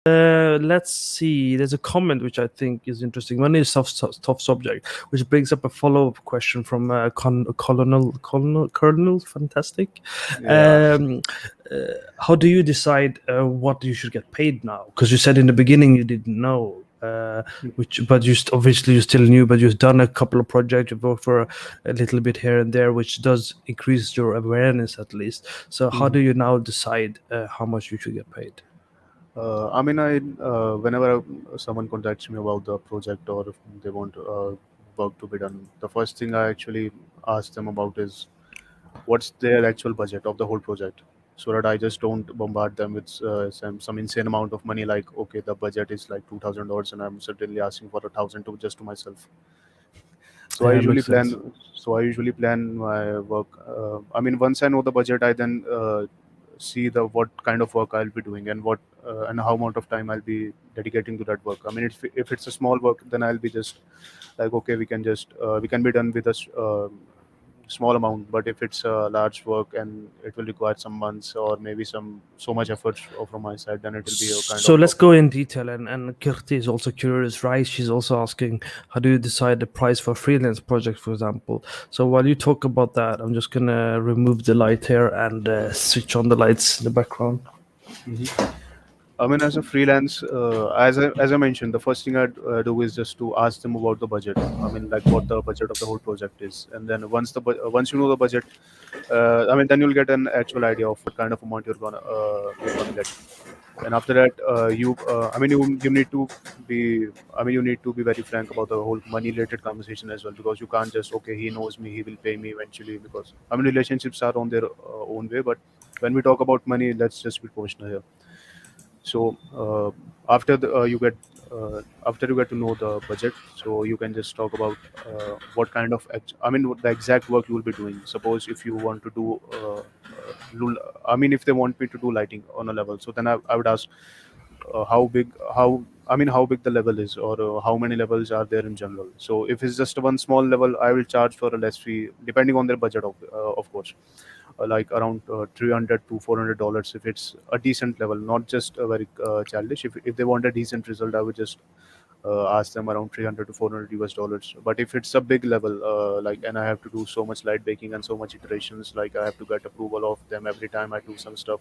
Let's see. There's a comment which I think is interesting. Money is tough subject, which brings up a follow-up question from Colonel Fantastic. Yeah. How do you decide what you should get paid now? Because you said in the beginning you didn't know. But obviously you still knew, but you've done a couple of projects, you've worked for a little bit here and there, which does increase your awareness at least. So how do you now decide how much you should get paid? I mean, whenever someone contacts me about the project or if they want work to be done, the first thing I actually ask them about is what's their actual budget of the whole project, so that I just don't bombard them with some insane amount of money. Like, okay, the budget is like $2,000, and I'm certainly asking for 1,000 to just to myself. So I Yeah, usually makes sense. plan. So I usually plan my work. I mean, once I know the budget, I then see the what kind of work I'll be doing and what and how amount of time I'll be dedicating to that work. I mean, if it's a small work, then I'll be just like, okay, we can be done with a small amount. But if it's a large work and it will require some months or maybe some so much effort from my side, then it will be a kind So of let's problem. go in detail, and Kirti is also curious, right? She's also asking, how do you decide the price for freelance project, for example? So while you talk about that, I'm just gonna remove the light here and switch on the lights in the background. I mean, as a freelance, as I mentioned, the first thing I'd do is just to ask them about the budget. I mean, like what the budget of the whole project is, and then once you know the budget, I mean, then you'll get an actual idea of what kind of amount you're gonna get. And after that, I mean, you need to be, I mean, you need to be very frank about the whole money related conversation as well, because you can't just, okay, he knows me, he will pay me eventually. Because I mean, relationships are on their own way, but when we talk about money, let's just be professional here. So after you get to know the budget, so you can just talk about what kind of I mean, what the exact work you will be doing. Suppose if you want to do I mean, if they want me to do lighting on a level, so then I would ask how big the level is, or how many levels are there in general. So if it's just one small level, I will charge for a less fee depending on their budget, of course. Like around $300 to $400 if it's a decent level, not just a very childish. If they want a decent result, I would just ask them around 300 to 400 US dollars. But if it's a big level, like, and I have to do so much light baking and so much iterations, like I have to get approval of them every time I do some stuff,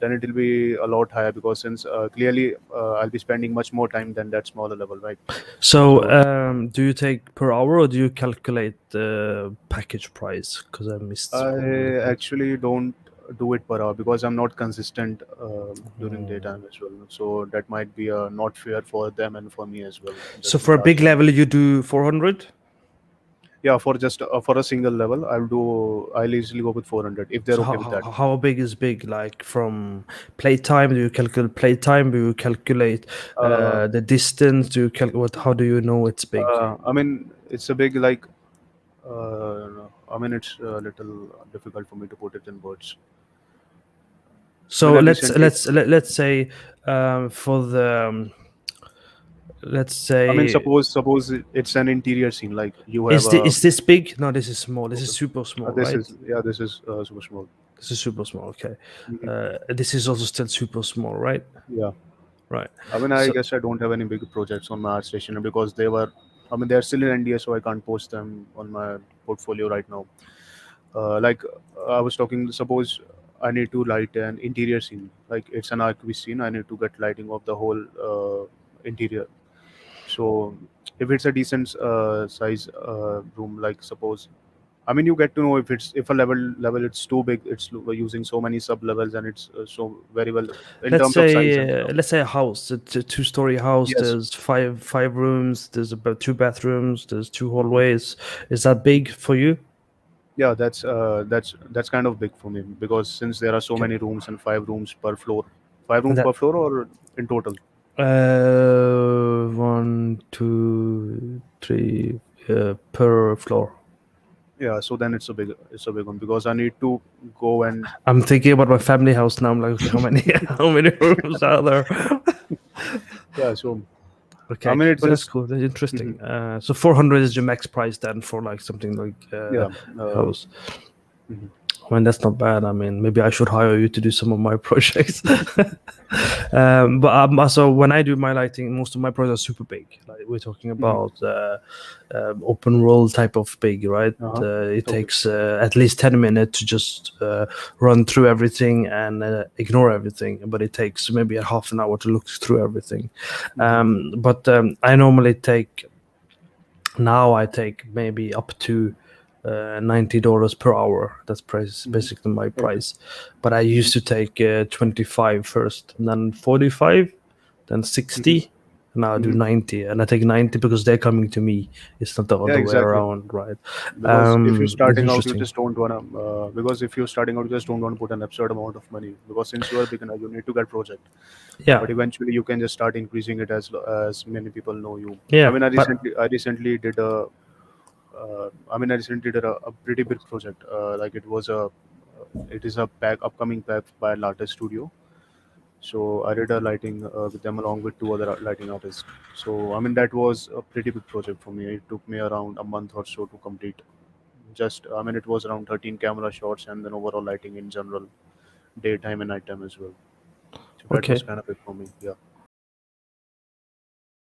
then it will be a lot higher, because since clearly I'll be spending much more time than that smaller level, right? So So do you take per hour or do you calculate the package price? Because I missed one of the I points. actually don't do it per hour because I'm not consistent during daytime as well. So that might be not fair for them and for me as well, So just to for a charge big them. level, you do 400. Yeah, for just for a single level, I'll easily go with 400 if they're So okay with that. how big is big? Like from playtime, do you calculate playtime? Do you calculate Uh, the distance? Do you calculate what? How do you know it's big? I mean, it's a big like. I mean, it's a little difficult for me to put it in words. I So mean, I let's recently. let's let, let's say for the let's I mean, say suppose it's an interior scene, like you have a. is this big? No, this is small. This is Okay. super small, This right? is, yeah, this is super small. This is super small. Okay, Mhm. this is also still super small, right? Yeah. Right. I mean, I So guess I don't have any big projects on my art station because they were, I mean, they're still in NDA, so I can't post them on my portfolio right now. Like I was talking, suppose I need to light an interior scene, like it's an archive scene. I need to get lighting of the whole interior. So if it's a decent size room, like suppose, I mean, you get to know if a level it's too big, it's using so many sub levels, and it's so very well in terms of size and stuff. let's say a house. It's a two-story house. Yes. There's five rooms. There's about two bathrooms. There's two Mhm. hallways. Is that big for you? Yeah, that's kind of big for me, because since there are so Okay. many rooms and 5 rooms per floor, 5 rooms That per floor or in total. one, two, three per floor. Yeah, so then it's a big one, because I need to go and I'm thinking about my family house now. I'm like, okay, how many how many rooms are there? yeah. So I Okay, mean, it's well that's just. cool. That's interesting. Mhm. So 400 is your max price then for like something like Yeah. Uh, house. mhm. I mean, that's not bad. I mean, maybe I should hire you to do some of my projects. But also, when I do my lighting, most of my projects are super big. Like we're talking Mhm. about open world type of big, right? Uh-huh. It Okay. takes at least 10 minutes to just run through everything and ignore everything. But it takes maybe a half an hour to look through everything. Mhm. But I normally take now I take maybe up to $90 per hour. That's price Mhm. basically my Okay. price. But I used Mhm. to take 25 first, and then 45, then Mhm. 60. And now I do Mhm. 90, and I take 90 because they're coming to me. It's not the Yeah, other way exactly. around, right? Because if you're It's starting out, you interesting. just don't wanna. Because if you're starting out, you just don't want to put an absurd amount of money. Because since you are a beginner, you need to get project. Yeah, But eventually, you can just start increasing it as many people know you. I yeah, mean, but I recently did a. I recently did a pretty big project. Like it is a pack upcoming pack by an artist studio. So I did a lighting with them along with two other lighting artists. So I mean that was a pretty big project for me. It took me around a month or so to complete. Just I mean it was around 13 camera shots and then overall lighting in general, daytime and nighttime as well. So that was okay. kind of it for me. Yeah.